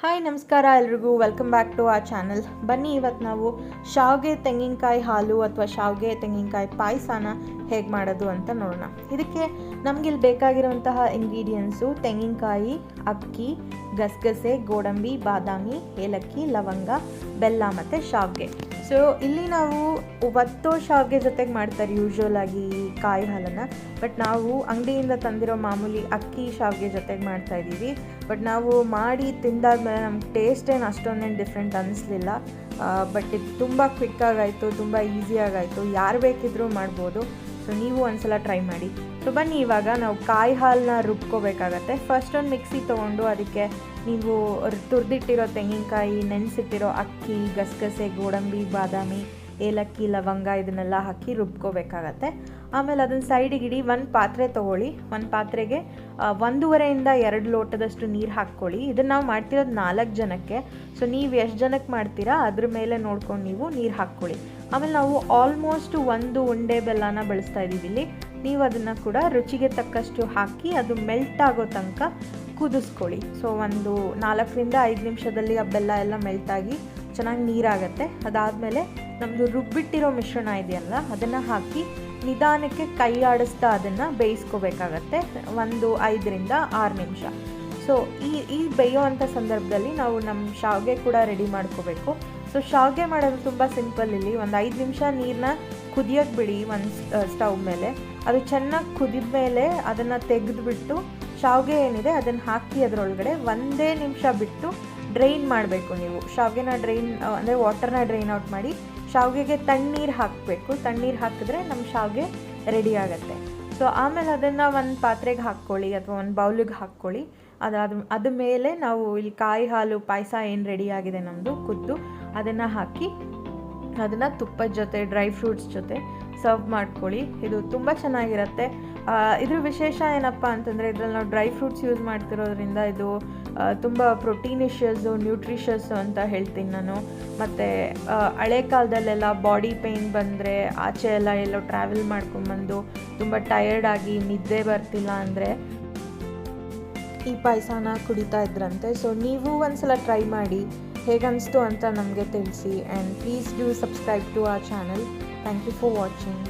Hi ನಮಸ್ಕಾರ ಎಲ್ರಿಗೂ, welcome back to ಆ ಚಾನಲ್. ಬನ್ನಿ ಇವತ್ತು ನಾವು ಶಾವಿಗೆ ತೆಂಗಿನಕಾಯಿ ಹಾಲು ಅಥವಾ ಶಾವಿಗೆ ತೆಂಗಿನಕಾಯಿ ಪಾಯಸನ ಹೇಗೆ ಮಾಡೋದು ಅಂತ ನೋಡೋಣ. ಇದಕ್ಕೆ ನಮಗಿಲ್ಲಿ ಬೇಕಾಗಿರುವಂತಹ ಇಂಗ್ರೀಡಿಯೆಂಟ್ಸು ತೆಂಗಿನಕಾಯಿ, ಅಕ್ಕಿ, ಗಸಗಸೆ, ಗೋಡಂಬಿ, ಬಾದಾಮಿ, ಏಲಕ್ಕಿ, ಲವಂಗ, ಬೆಲ್ಲ ಮತ್ತು ಶಾವಿಗೆ. ಸೊ ಇಲ್ಲಿ ನಾವು ಒತ್ತೋ ಶಾವಿಗೆ ಜೊತೆಗೆ ಮಾಡ್ತಾರೆ ಯೂಶ್ವಲ್ ಆಗಿ ಕಾಯಿ ಹಾಲನ್ನು. ಬಟ್ ನಾವು ಅಂಗಡಿಯಿಂದ ತಂದಿರೋ ಮಾಮೂಲಿ ಅಕ್ಕಿ ಶಾವಿಗೆ ಜೊತೆಗೆ ಮಾಡ್ತಾ ಇದ್ದೀವಿ. ಬಟ್ ನಾವು ಮಾಡಿ ತಿಂದಾದ್ಮೇಲೆ ನಮ್ಗೆ ಟೇಸ್ಟ್ ಏನು ಅಷ್ಟೊಂದೇನು ಡಿಫ್ರೆಂಟ್ ಅನ್ನಿಸ್ಲಿಲ್ಲ. ಬಟ್ ಇದು ತುಂಬ ಕ್ವಿಕ್ಕಾಗಾಯಿತು, ತುಂಬ ಈಸಿಯಾಗಾಯಿತು, ಯಾರು ಬೇಕಿದ್ರೂ ಮಾಡ್ಬೋದು. ಸೊ ನೀವು ಒಂದ್ಸಲ ಟ್ರೈ ಮಾಡಿ. ಸೊ ಬನ್ನಿ ಇವಾಗ ನಾವು ಕಾಯಿ ಹಾಲನ್ನ ರುಬ್ಕೋಬೇಕಾಗತ್ತೆ. ಫಸ್ಟ್ ಒಂದು ಮಿಕ್ಸಿ ತೊಗೊಂಡು ಅದಕ್ಕೆ ನೀವು ತುರಿದಿಟ್ಟಿರೋ ತೆಂಗಿನಕಾಯಿ, ನೆನೆಸಿಟ್ಟಿರೋ ಅಕ್ಕಿ, ಗಸಗಸೆ, ಗೋಡಂಬಿ, ಬಾದಾಮಿ, ಏಲಕ್ಕಿ, ಲವಂಗ ಇದನ್ನೆಲ್ಲ ಹಾಕಿ ರುಬ್ಕೋಬೇಕಾಗತ್ತೆ. ಆಮೇಲೆ ಅದನ್ನು ಸೈಡಿಗೆ ಇಡಿ. ಒಂದು ಪಾತ್ರೆ ತೊಗೊಳ್ಳಿ. ಒಂದು ಪಾತ್ರೆಗೆ 1.5 to 2 ಲೋಟದಷ್ಟು ನೀರು ಹಾಕ್ಕೊಳ್ಳಿ. ಇದನ್ನು ನಾವು ಮಾಡ್ತಿರೋದು 4 ಜನಕ್ಕೆ. ಸೊ ನೀವು ಎಷ್ಟು ಜನಕ್ಕೆ ಮಾಡ್ತೀರಾ ಅದ್ರ ಮೇಲೆ ನೋಡ್ಕೊಂಡು ನೀವು ನೀರು ಹಾಕ್ಕೊಳ್ಳಿ. ಆಮೇಲೆ ನಾವು ಆಲ್ಮೋಸ್ಟ್ 1 ಉಂಡೆ ಬೆಲ್ಲನ ಬಳಸ್ತಾ ಇದ್ದೀವಿ ಇಲ್ಲಿ. ನೀವು ಅದನ್ನು ಕೂಡ ರುಚಿಗೆ ತಕ್ಕಷ್ಟು ಹಾಕಿ ಅದು ಮೆಲ್ಟ್ ಆಗೋ ತನಕ ಕುದಿಸ್ಕೊಳ್ಳಿ. ಸೊ ಒಂದು 4 to 5 ನಿಮಿಷದಲ್ಲಿ ಆ ಬೆಲ್ಲ ಎಲ್ಲ ಮೆಲ್ಟಾಗಿ ಚೆನ್ನಾಗಿ ನೀರಾಗತ್ತೆ. ಅದಾದಮೇಲೆ ನಮ್ಮದು ರುಬ್ಬಿಟ್ಟಿರೋ ಮಿಶ್ರಣ ಇದೆಯಲ್ಲ ಅದನ್ನು ಹಾಕಿ ನಿಧಾನಕ್ಕೆ ಕೈ ಆಡಿಸ್ತಾ ಅದನ್ನು ಬೇಯಿಸ್ಕೋಬೇಕಾಗತ್ತೆ 5 to 6 ನಿಮಿಷ. ಸೊ ಈ ಬೇಯೋವಂಥ ಸಂದರ್ಭದಲ್ಲಿ ನಾವು ನಮ್ಮ ಶಾವಿಗೆ ಕೂಡ ರೆಡಿ ಮಾಡ್ಕೋಬೇಕು. ಸೊ ಶಾವಿಗೆ ಮಾಡೋದು ತುಂಬ ಸಿಂಪಲ್. ಇಲ್ಲಿ ಒಂದು 5 ನಿಮಿಷ ನೀರನ್ನ ಕುದಿಯೋಕ್ಕೆ ಬಿಡಿ ಒಂದು ಸ್ಟವ್ ಮೇಲೆ. ಅದು ಚೆನ್ನಾಗಿ ಕುದಿದ ಮೇಲೆ ಅದನ್ನು ತೆಗೆದುಬಿಟ್ಟು ಶಾವಿಗೆ ಏನಿದೆ ಅದನ್ನು ಹಾಕಿ ಅದರೊಳಗಡೆ 1 ನಿಮಿಷ ಬಿಟ್ಟು ಡ್ರೈನ್ ಮಾಡಬೇಕು. ನೀವು ಶಾವಿಗೆನ ಡ್ರೈನ್ ಅಂದರೆ ವಾಟರ್ನ ಡ್ರೈನ್ ಔಟ್ ಮಾಡಿ ಶಾವಿಗೆಗೆ ತಣ್ಣೀರು ಹಾಕಬೇಕು. ತಣ್ಣೀರು ಹಾಕಿದ್ರೆ ನಮ್ಮ ಶಾವಿಗೆ ರೆಡಿ ಆಗುತ್ತೆ. ಸೊ ಆಮೇಲೆ ಅದನ್ನು ಒಂದು ಪಾತ್ರೆಗೆ ಹಾಕ್ಕೊಳ್ಳಿ ಅಥವಾ ಒಂದು ಬೌಲಿಗೆ ಹಾಕ್ಕೊಳ್ಳಿ. ಅದ ಮೇಲೆ ನಾವು ಇಲ್ಲಿ ಕಾಯಿ ಹಾಲು ಪಾಯಸ ಏನು ರೆಡಿಯಾಗಿದೆ ನಮ್ಮದು ಕುದ್ದು ಅದನ್ನು ಹಾಕಿ ಅದನ್ನು ತುಪ್ಪದ ಜೊತೆ ಡ್ರೈ ಫ್ರೂಟ್ಸ್ ಜೊತೆ ಸರ್ವ್ ಮಾಡ್ಕೊಳ್ಳಿ. ಇದು ತುಂಬ ಚೆನ್ನಾಗಿರುತ್ತೆ. ಇದ್ರ ವಿಶೇಷ ಏನಪ್ಪ ಅಂತಂದರೆ ಇದರಲ್ಲಿ ನಾವು ಡ್ರೈ ಫ್ರೂಟ್ಸ್ ಯೂಸ್ ಮಾಡ್ತಿರೋದ್ರಿಂದ ಇದು ತುಂಬ ಪ್ರೋಟೀನಿಷಿಯಸ್ಸು, ನ್ಯೂಟ್ರಿಷಸ್ಸು ಅಂತ ಹೇಳ್ತೀನಿ ನಾನು. ಮತ್ತು ಹಳೆ ಕಾಲದಲ್ಲೆಲ್ಲ ಬಾಡಿ ಪೇಯ್ನ್ ಬಂದರೆ ಆಚೆ ಎಲ್ಲೋ ಟ್ರಾವೆಲ್ ಮಾಡ್ಕೊಂಬಂದು ತುಂಬ ಟಯರ್ಡ್ ಆಗಿ ನಿದ್ದೆ ಬರ್ತಿಲ್ಲ ಅಂದರೆ ಈ ಪಾಯಸನ ಕುಡಿತಾ ಇದ್ರಂತೆ. ಸೊ ನೀವು ಒಂದ್ಸಲ ಟ್ರೈ ಮಾಡಿ ಹೇಗನ್ನಿಸ್ತು ಅಂತ ನಮಗೆ ತಿಳಿಸಿ. And please do subscribe to our channel. Thank you for watching.